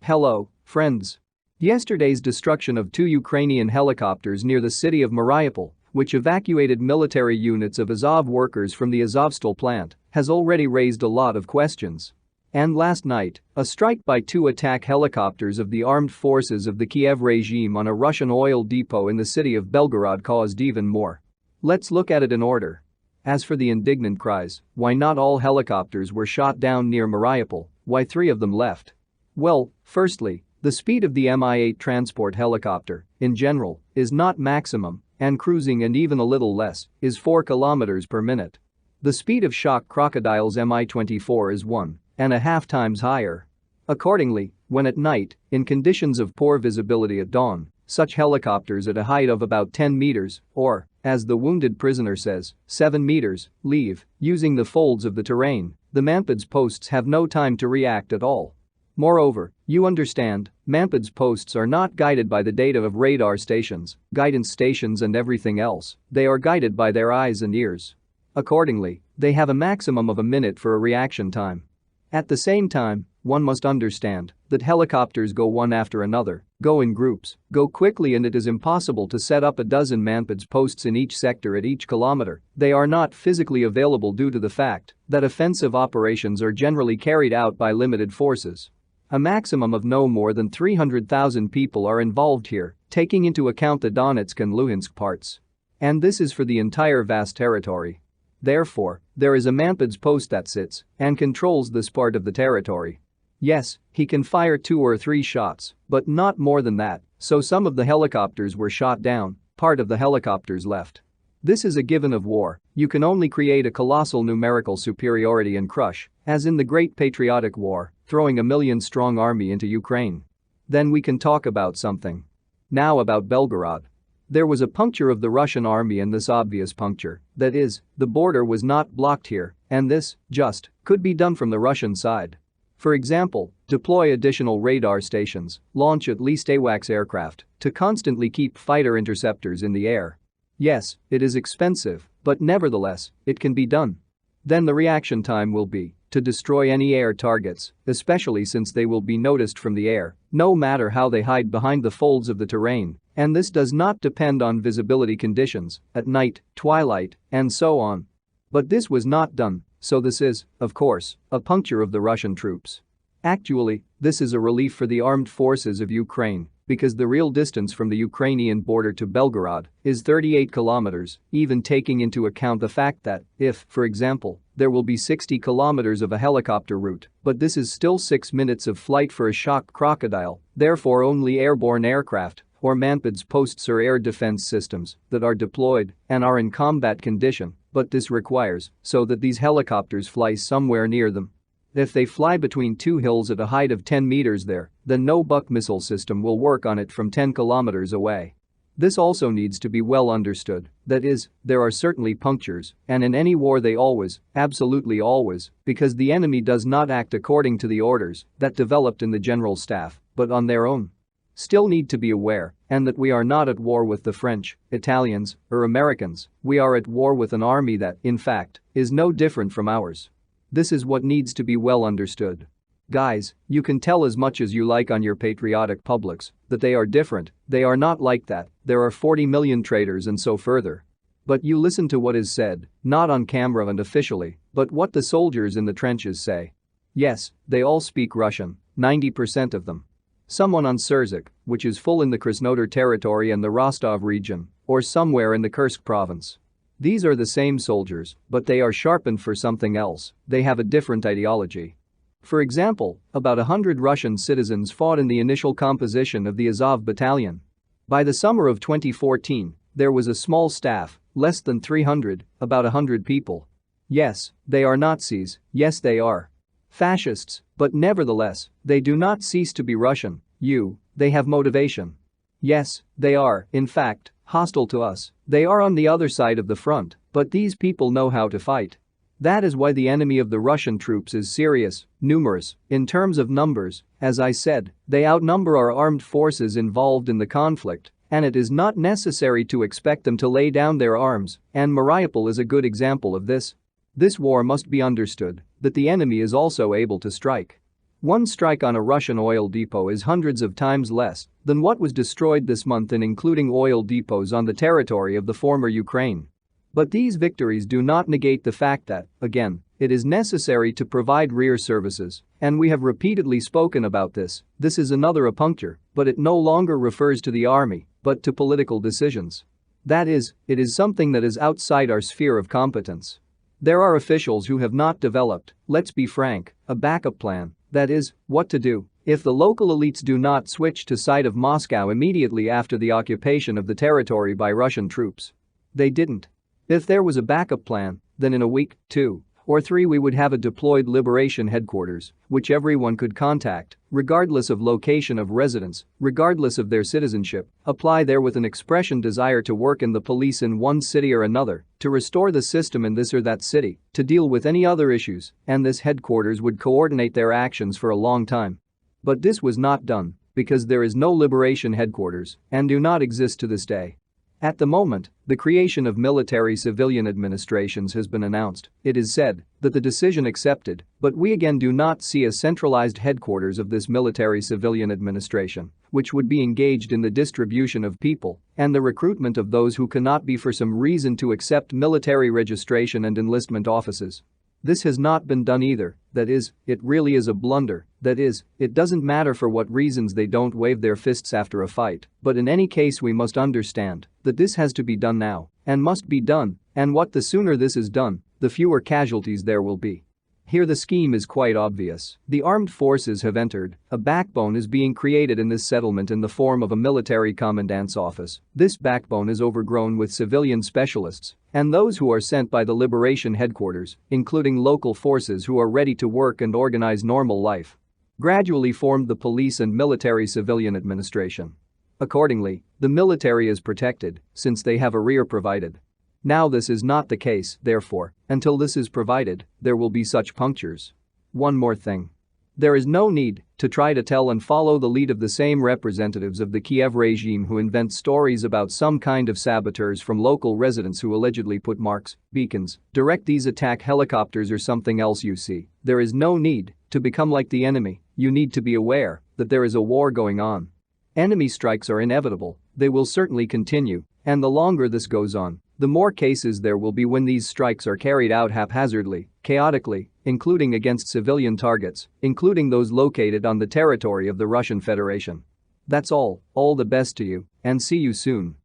Hello, friends. Yesterday's destruction of two Ukrainian helicopters near the city of Mariupol, which evacuated military units of Azov workers from the Azovstal plant, has already raised a lot of questions. And last night, a strike by two attack helicopters of the armed forces of the Kiev regime on a Russian oil depot in the city of Belgorod caused even more. Let's look at it in order. As for the indignant cries, why not all helicopters were shot down near Mariupol, why three of them left? Well, firstly, the speed of the Mi-8 transport helicopter, in general, is not maximum, and cruising and even a little less, is 4 km per minute. The speed of shock crocodile's Mi-24 is 1.5 times higher. Accordingly, when at night, in conditions of poor visibility at dawn, such helicopters at a height of about 10 meters, or, as the wounded prisoner says, 7 meters, leave, using the folds of the terrain, the Manpad's posts have no time to react at all. Moreover, you understand, Manpad's posts are not guided by the data of radar stations, guidance stations and everything else, they are guided by their eyes and ears. Accordingly, they have a maximum of a minute for a reaction time. At the same time, one must understand that helicopters go one after another, go in groups, go quickly, and it is impossible to set up a dozen Manpad's posts in each sector at each kilometer. They are not physically available due to the fact that offensive operations are generally carried out by limited forces. A maximum of no more than 300,000 people are involved here, taking into account the Donetsk and Luhansk parts. And this is for the entire vast territory. Therefore, there is a Manpad's post that sits and controls this part of the territory. Yes, he can fire 2 or 3 shots, but not more than that, so some of the helicopters were shot down, part of the helicopters left. This is a given of war, you can only create a colossal numerical superiority and crush, as in the Great Patriotic War, throwing a million-strong army into Ukraine. Then we can talk about something. Now about Belgorod. There was a puncture of the Russian army, and this obvious puncture, that is, the border was not blocked here, and this, just, could be done from the Russian side. For example, deploy additional radar stations, launch at least AWACS aircraft to constantly keep fighter interceptors in the air. Yes, it is expensive, but nevertheless, it can be done. Then the reaction time will be to destroy any air targets, especially since they will be noticed from the air, no matter how they hide behind the folds of the terrain, and this does not depend on visibility conditions, at night, twilight, and so on. But this was not done, so this is, of course, a puncture of the Russian troops. Actually, this is a relief for the armed forces of Ukraine, because the real distance from the Ukrainian border to Belgorod is 38 kilometers, even taking into account the fact that, if, for example, there will be 60 kilometers of a helicopter route, but this is still 6 minutes of flight for a shock crocodile, therefore only airborne aircraft or Manpad's posts or air defense systems that are deployed and are in combat condition, but this requires so that these helicopters fly somewhere near them. If they fly between 2 hills at a height of 10 meters there, then no Buk missile system will work on it from 10 kilometers away. This also needs to be well understood, that is, there are certainly punctures, and in any war they always, absolutely always, because the enemy does not act according to the orders that developed in the general staff, but on their own. Still need to be aware, and that we are not at war with the French, Italians, or Americans, we are at war with an army that, in fact, is no different from ours. This is what needs to be well understood. Guys, you can tell as much as you like on your patriotic publics that they are different, they are not like that, there are 40 million traitors and so further. But you listen to what is said, not on camera and officially, but what the soldiers in the trenches say. Yes, they all speak Russian, 90% of them. Someone on Surzik, which is full in the Krasnodar territory and the Rostov region, or somewhere in the Kursk province. These are the same soldiers, but they are sharpened for something else, they have a different ideology. For example, about 100 Russian citizens fought in the initial composition of the Azov battalion. By the summer of 2014, there was a small staff, less than 300, about 100 people. Yes, they are Nazis, yes they are. Fascists, but nevertheless, they do not cease to be Russian, they have motivation. Yes, they are, in fact, hostile to us, they are on the other side of the front, but these people know how to fight. That is why the enemy of the Russian troops is serious, numerous, in terms of numbers, as I said, they outnumber our armed forces involved in the conflict, and it is not necessary to expect them to lay down their arms, and Mariupol is a good example of this. This war must be understood, that the enemy is also able to strike. One strike on a Russian oil depot is hundreds of times less than what was destroyed this month in including oil depots on the territory of the former Ukraine. But these victories do not negate the fact that, again, it is necessary to provide rear services, and we have repeatedly spoken about this. This is another a puncture, but it no longer refers to the army, but to political decisions. That is, it is something that is outside our sphere of competence. There are officials who have not developed, let's be frank, a backup plan, that is, what to do if the local elites do not switch to side of Moscow immediately after the occupation of the territory by Russian troops. They didn't. If there was a backup plan, then in a week, 2 or 3 we would have a deployed liberation headquarters, which everyone could contact, regardless of location of residence, regardless of their citizenship, apply there with an expression desire to work in the police in one city or another, to restore the system in this or that city, to deal with any other issues, and this headquarters would coordinate their actions for a long time. But this was not done, because there is no liberation headquarters, and do not exist to this day. At the moment, the creation of military-civilian administrations has been announced. It is said that the decision accepted, but we again do not see a centralized headquarters of this military-civilian administration, which would be engaged in the distribution of people and the recruitment of those who cannot be for some reason to accept military registration and enlistment offices. This has not been done either, that is, it really is a blunder, that is, it doesn't matter for what reasons they don't wave their fists after a fight, but in any case we must understand that this has to be done now, and must be done, and what the sooner this is done, the fewer casualties there will be. Here the scheme is quite obvious. The armed forces have entered, a backbone is being created in this settlement in the form of a military commandant's office. This backbone is overgrown with civilian specialists and those who are sent by the liberation headquarters, including local forces who are ready to work and organize normal life. Gradually formed the police and military-civilian administration. Accordingly, the military is protected since they have a rear provided. Now this is not the case, therefore, until this is provided, there will be such punctures. One more thing. There is no need to try to tell and follow the lead of the same representatives of the Kiev regime who invent stories about some kind of saboteurs from local residents who allegedly put marks, beacons, direct these attack helicopters or something else you see. There is no need to become like the enemy. You need to be aware that there is a war going on. Enemy strikes are inevitable, they will certainly continue, and the longer this goes on, the more cases there will be when these strikes are carried out haphazardly, chaotically, including against civilian targets, including those located on the territory of the Russian Federation. That's all the best to you, and see you soon.